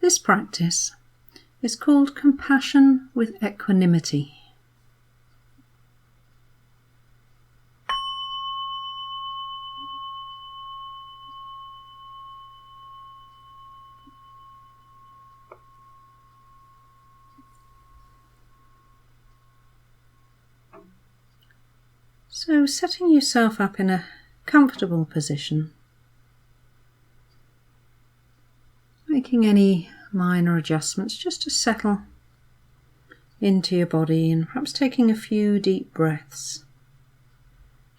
This practice is called compassion with equanimity. So setting yourself up in a comfortable position, making any minor adjustments just to settle into your body, and perhaps taking a few deep breaths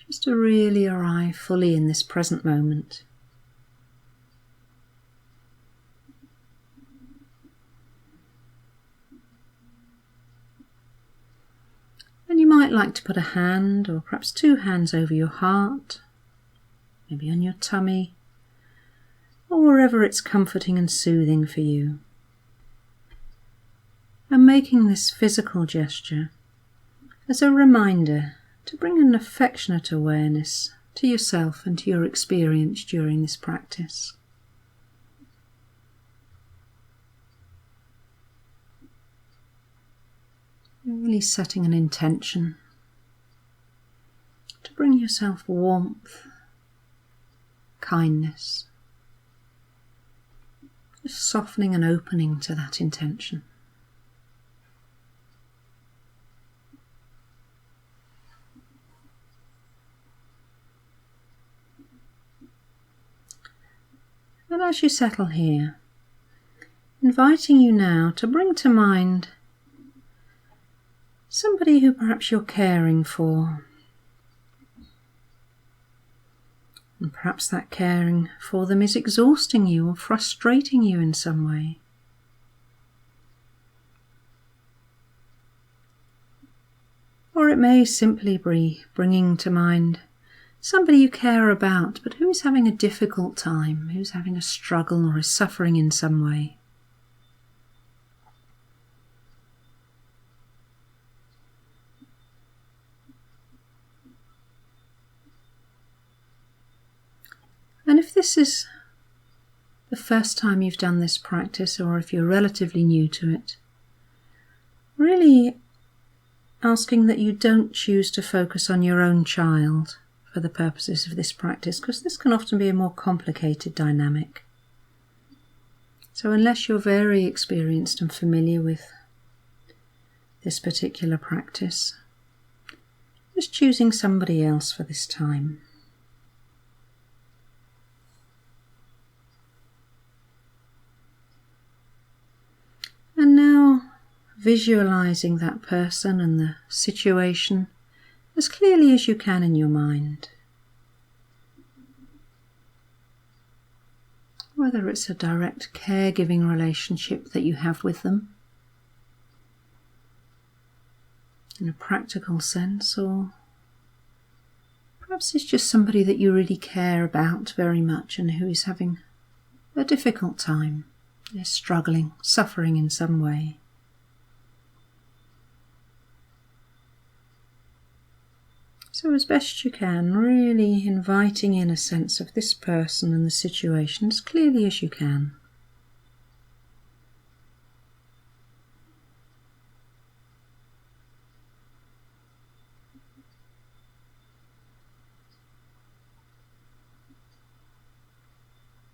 just to really arrive fully in this present moment. And you might like to put a hand or perhaps two hands over your heart, maybe on your tummy, or wherever it's comforting and soothing for you. And making this physical gesture as a reminder to bring an affectionate awareness to yourself and to your experience during this practice. You're really setting an intention to bring yourself warmth, kindness, just softening and opening to that intention. And as you settle here, inviting you now to bring to mind somebody who perhaps you're caring for. And perhaps that caring for them is exhausting you or frustrating you in some way. Or it may simply be bringing to mind somebody you care about, but who is having a difficult time, who's having a struggle or is suffering in some way. And if this is the first time you've done this practice, or if you're relatively new to it, really asking that you don't choose to focus on your own child for the purposes of this practice, because this can often be a more complicated dynamic. So unless you're very experienced and familiar with this particular practice, just choosing somebody else for this time. And now visualizing that person and the situation as clearly as you can in your mind. Whether it's a direct caregiving relationship that you have with them, in a practical sense, or perhaps it's just somebody that you really care about very much and who is having a difficult time. They're struggling, suffering in some way. So as best you can, really inviting in a sense of this person and the situation as clearly as you can.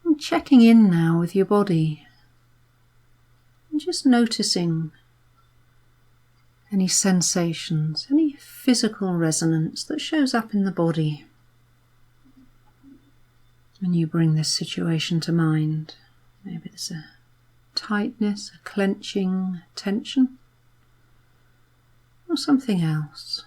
And checking in now with your body. And just noticing any sensations, any physical resonance that shows up in the body when you bring this situation to mind. Maybe there's a tightness, a clenching, tension, or something else.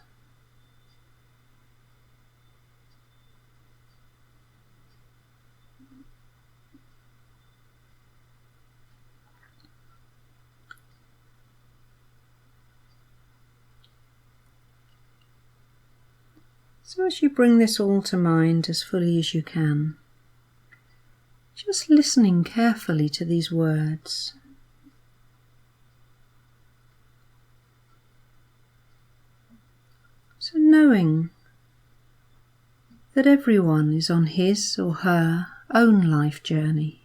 So as you bring this all to mind as fully as you can, just listening carefully to these words. So knowing that everyone is on his or her own life journey.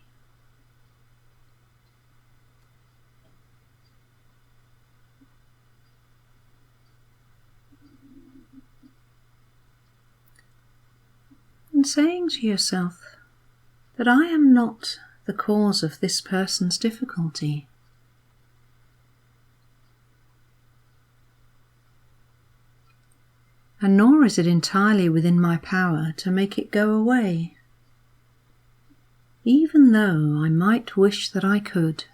And saying to yourself that I am not the cause of this person's difficulty. And nor is it entirely within my power to make it go away, even though I might wish that I could.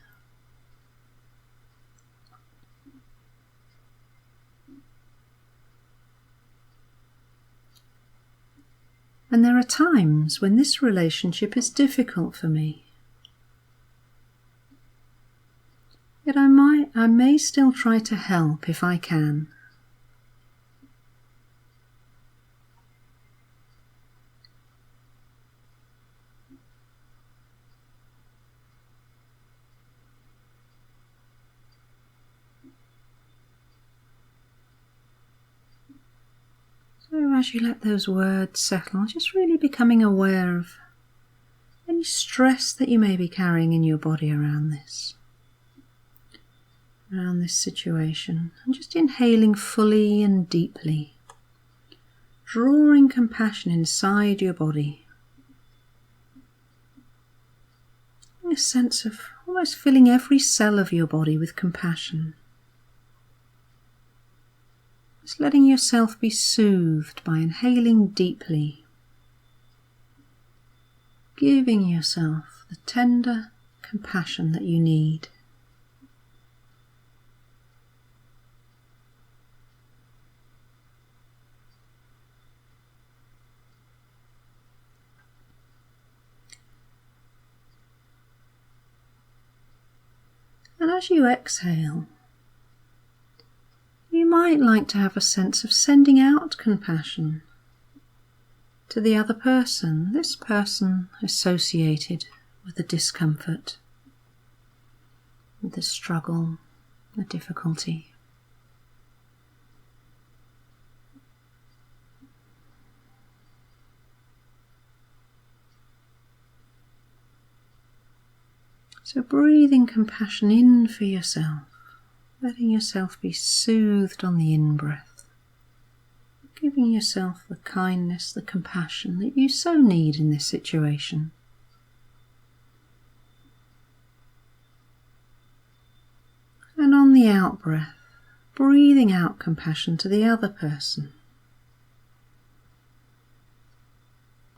And there are times when this relationship is difficult for me. Yet I may still try to help if I can. So as you let those words settle, just really becoming aware of any stress that you may be carrying in your body around this situation. And just inhaling fully and deeply, drawing compassion inside your body. A sense of almost filling every cell of your body with compassion. Just letting yourself be soothed by inhaling deeply, giving yourself the tender compassion that you need. And as you exhale, you might like to have a sense of sending out compassion to the other person, this person associated with the discomfort, with the struggle, the difficulty. So breathing compassion in for yourself, letting yourself be soothed on the in-breath, giving yourself the kindness, the compassion that you so need in this situation. And on the out-breath, breathing out compassion to the other person.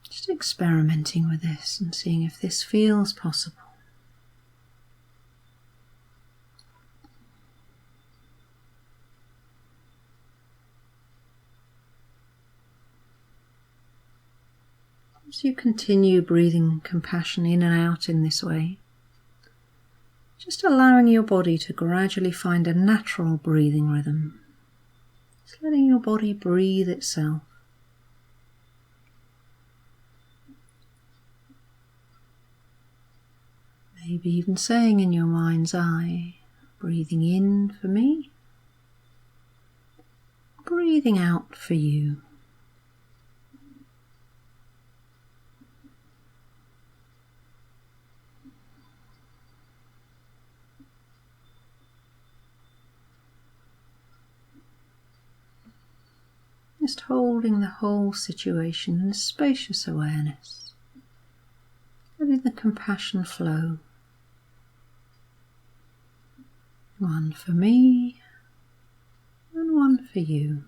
Just experimenting with this and seeing if this feels possible. As you continue breathing compassion in and out in this way, just allowing your body to gradually find a natural breathing rhythm. Just letting your body breathe itself. Maybe even saying in your mind's eye, breathing in for me, breathing out for you. Just holding the whole situation in a spacious awareness, letting the compassion flow. One for me and one for you.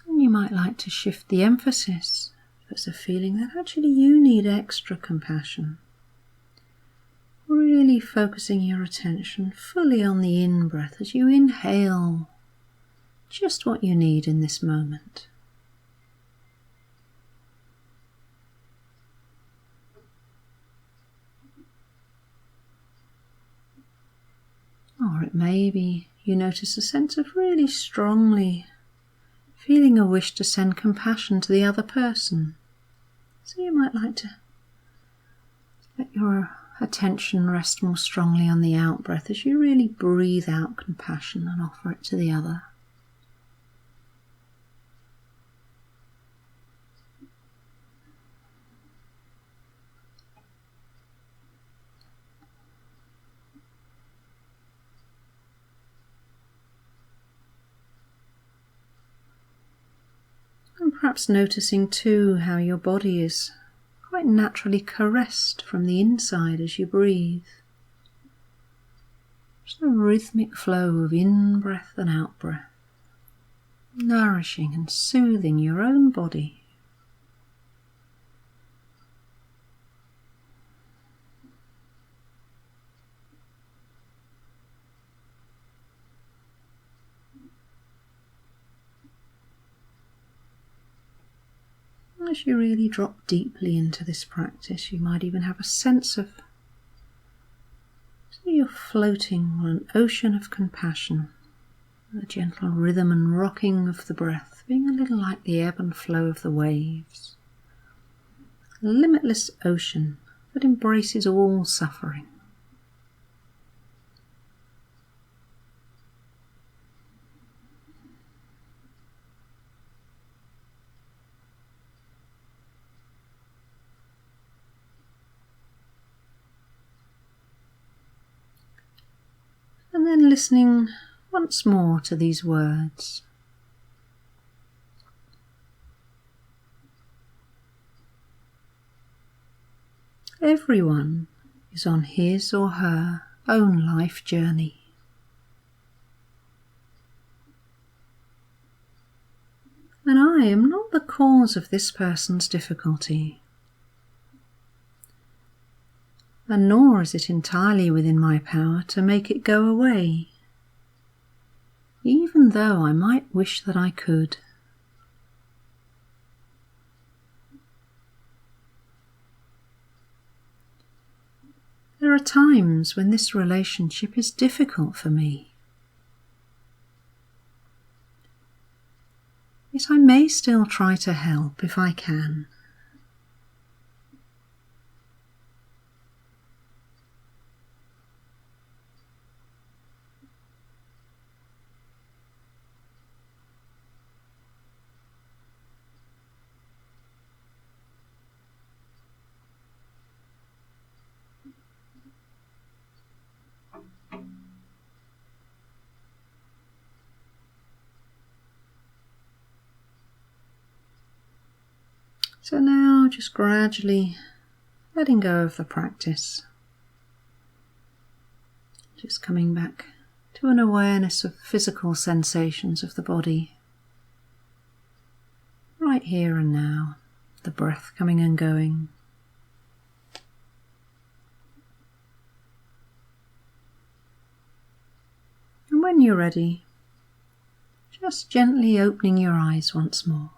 And you might like to shift the emphasis. There's a feeling that actually you need extra compassion. Really focusing your attention fully on the in-breath as you inhale just what you need in this moment. Or it may be you notice a sense of really strongly feeling a wish to send compassion to the other person. So you might like to let your attention rest more strongly on the out-breath as you really breathe out compassion and offer it to the other. Perhaps noticing too how your body is quite naturally caressed from the inside as you breathe. Just a rhythmic flow of in-breath and out-breath, nourishing and soothing your own body. As you really drop deeply into this practice, you might even have a sense of you're floating on an ocean of compassion, the gentle rhythm and rocking of the breath being a little like the ebb and flow of the waves, a limitless ocean that embraces all suffering. And then listening once more to these words. Everyone is on his or her own life journey. And I am not the cause of this person's difficulty. And nor is it entirely within my power to make it go away, even though I might wish that I could. There are times when this relationship is difficult for me, yet I may still try to help if I can. So now just gradually letting go of the practice, just coming back to an awareness of physical sensations of the body, right here and now, the breath coming and going. And when you're ready, just gently opening your eyes once more.